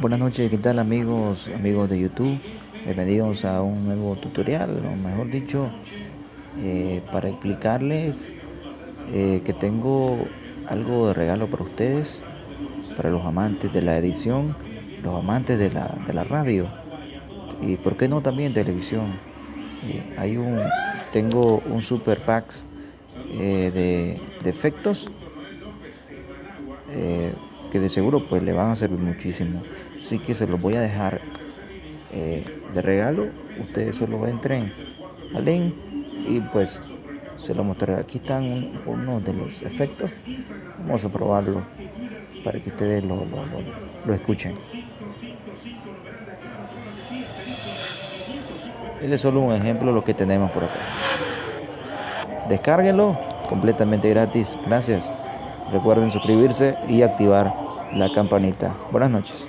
Buenas noches, ¿qué tal amigos de YouTube? Bienvenidos a un nuevo tutorial, o mejor dicho, para explicarles que tengo algo de regalo para ustedes, para los amantes de la edición, los amantes de la radio y, ¿por qué no también televisión? Tengo un super packs de efectos que de seguro pues le van a servir muchísimo. Así que se los voy a dejar de regalo. Ustedes solo entren al link y pues se lo mostraré. Aquí están unos de los efectos. Vamos a probarlo para que ustedes lo escuchen. Este es solo un ejemplo de lo que tenemos por acá. Descárguenlo completamente gratis. Gracias. Recuerden suscribirse y activar la campanita. Buenas noches.